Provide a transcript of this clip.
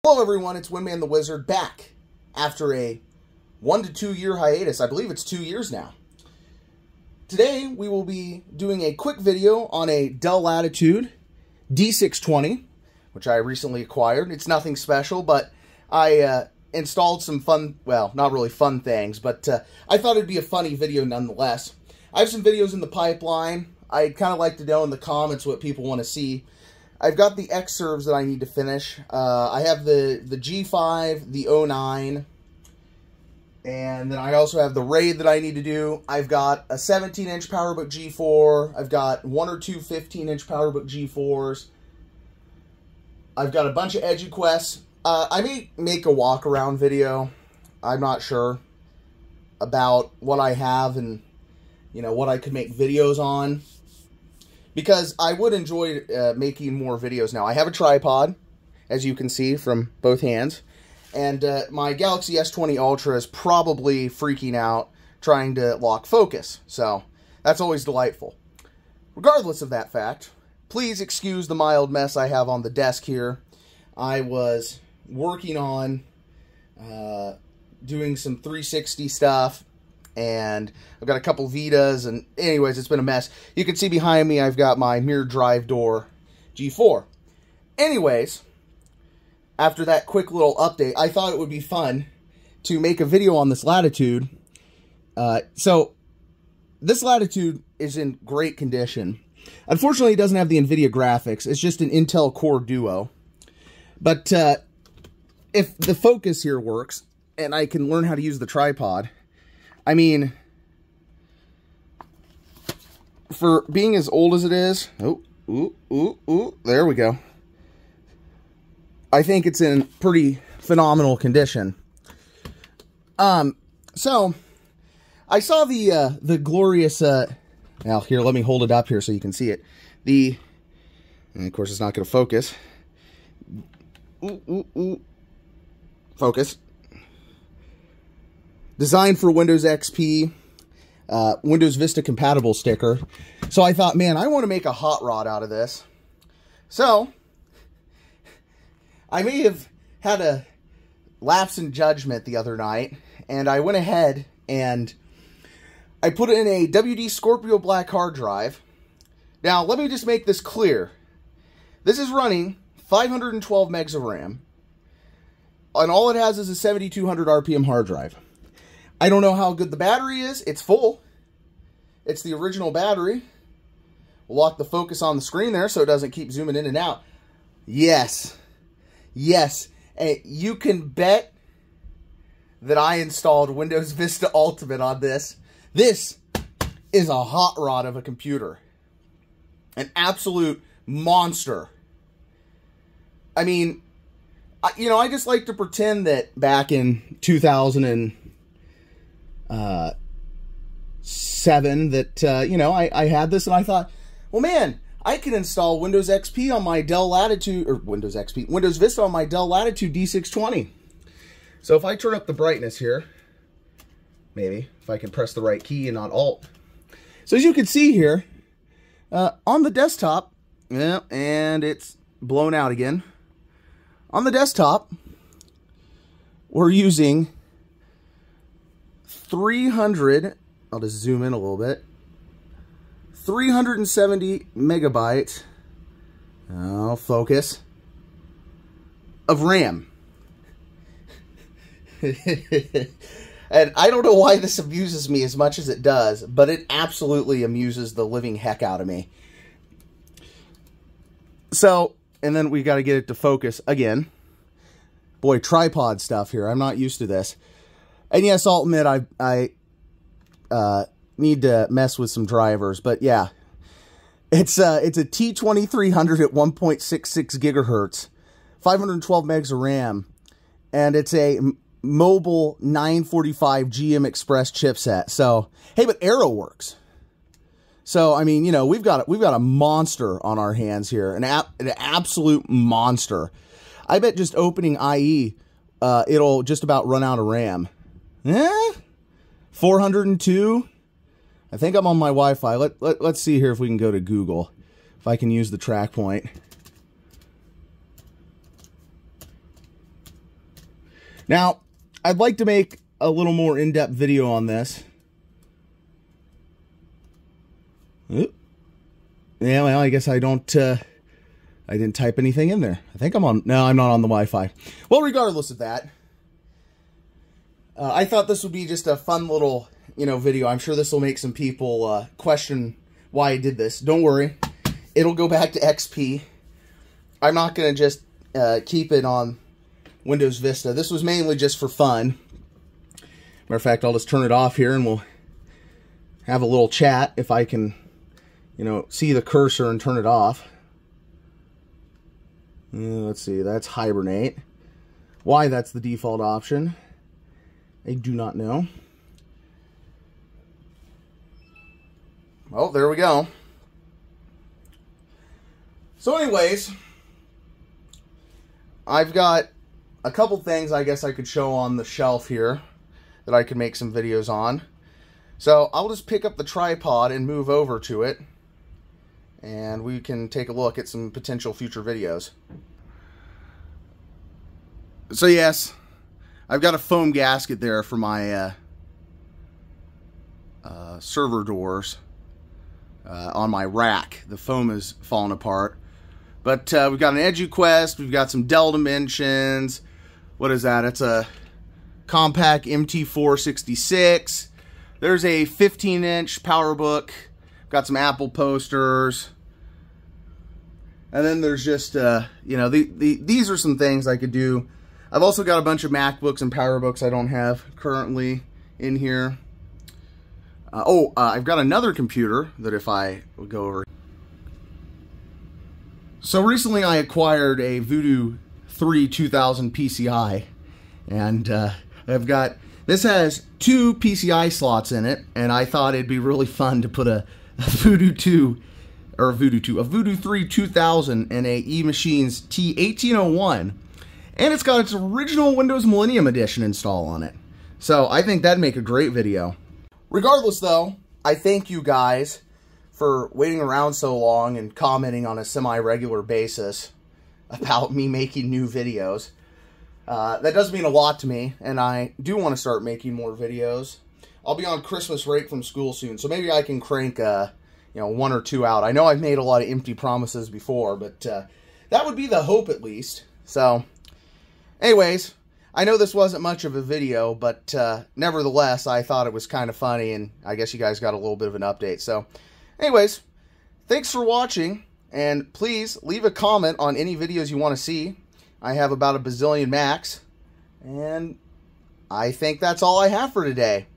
Hello everyone, it's Windman the Wizard back after a 1 to 2 year hiatus. I believe it's 2 years now. Today we will be doing a quick video on a Dell Latitude D620, which I recently acquired. It's nothing special, but I installed some fun, well, not really fun things, but I thought it'd be a funny video nonetheless. I have some videos in the pipeline. I'd kind of like to know in the comments what people want to see. I've got the X-Serves that I need to finish. I have the G5, the 09, and then I also have the RAID that I need to do. I've got a 17-inch PowerBook G4. I've got 1 or 2 15-inch PowerBook G4s. I've got a bunch of EduQuests. I may make a walk-around video. I'm not sure about what I have and, you know, what I could make videos on, because I would enjoy making more videos now. I have a tripod, as you can see from both hands, and my Galaxy S20 Ultra is probably freaking out trying to lock focus, so that's always delightful. Regardless of that fact, please excuse the mild mess I have on the desk here. I was working on doing some 360 stuff, and I've got a couple Vitas, and anyways, it's been a mess. You can see behind me I've got my mirror drive door G4. Anyways, after that quick little update, I thought it would be fun to make a video on this Latitude. So, this Latitude is in great condition. Unfortunately, it doesn't have the NVIDIA graphics. It's just an Intel Core Duo. But if the focus here works, and I can learn how to use the tripod, I mean, for being as old as it is, there we go. I think it's in pretty phenomenal condition. So I saw the glorious, now here, let me hold it up here so you can see it. And of course it's not going to focus. Focus. Designed for Windows XP, Windows Vista compatible sticker. So I thought, man, I want to make a hot rod out of this. So I may have had a lapse in judgment the other night, and I went ahead and I put it in a WD Scorpio Black hard drive. Now, let me just make this clear. This is running 512 megs of RAM, and all it has is a 7,200 RPM hard drive. I don't know how good the battery is. It's full. It's the original battery. We'll lock the focus on the screen there so it doesn't keep zooming in and out. Yes. Yes. And you can bet that I installed Windows Vista Ultimate on this. This is a hot rod of a computer. An absolute monster. I mean, you know, I just like to pretend that back in 2007 that, you know, I had this and I thought, well, man, I can install Windows XP on my Dell Latitude, or Windows Vista on my Dell Latitude D620. So if I turn up the brightness here, maybe, if I can press the right key and not Alt. So as you can see here, on the desktop, yeah, and it's blown out again. On the desktop, we're using 300, I'll just zoom in a little bit, 370 megabytes, oh, focus, of RAM. And I don't know why this amuses me as much as it does, but it absolutely amuses the living heck out of me. So, and then we got to get it to focus again. Boy, tripod stuff here. I'm not used to this. And yes, I'll admit I need to mess with some drivers, but yeah, it's a T2300 at 1.66 gigahertz, 512 megs of RAM, and it's a mobile 945 GM Express chipset. So hey, but Arrow works. So I mean, you know, we've got a monster on our hands here, an absolute monster. I bet just opening IE, it'll just about run out of RAM. 402. I think I'm on my Wi-Fi. Let's see here if we can go to Google. If I can use the track point. Now, I'd like to make a little more in-depth video on this. Oop. Yeah, well, I guess I didn't type anything in there. I think I'm on, no, I'm not on the Wi-Fi. Well, regardless of that, I thought this would be just a fun little, video. I'm sure this will make some people question why I did this. Don't worry. It'll go back to XP. I'm not going to just keep it on Windows Vista. This was mainly just for fun. Matter of fact, I'll just turn it off here and we'll have a little chat if I can, see the cursor and turn it off. Let's see, that's hibernate. Why that's the default option, I do not know. Well, there we go. So anyways, I've got a couple things I guess I could show on the shelf here that I could make some videos on. So I'll just pick up the tripod and move over to it, and we can take a look at some potential future videos. So yes, I've got a foam gasket there for my server doors on my rack. The foam is falling apart. But we've got an EduQuest, we've got some Dell Dimensions. What is that? It's a compact MT466. There's a 15-inch PowerBook. Got some Apple posters. And then there's just, these are some things I could do. I've also got a bunch of MacBooks and PowerBooks I don't have currently in here. I've got another computer that if I would go over. So recently I acquired a Voodoo 3 2000 PCI. And I've got, this has 2 PCI slots in it. And I thought it'd be really fun to put a Voodoo 3 2000 and a eMachines T1801. And it's got its original Windows Millennium Edition install on it. So I think that'd make a great video. Regardless though, I thank you guys for waiting around so long and commenting on a semi-regular basis about me making new videos. That does mean a lot to me, and I do want to start making more videos. I'll be on Christmas break from school soon, so maybe I can crank 1 or 2 out. I know I've made a lot of empty promises before, but that would be the hope at least. So, anyways, I know this wasn't much of a video, but nevertheless, I thought it was kind of funny, and I guess you guys got a little bit of an update. So, anyways, thanks for watching, and please leave a comment on any videos you want to see. I have about a bazillion Macs, and I think that's all I have for today.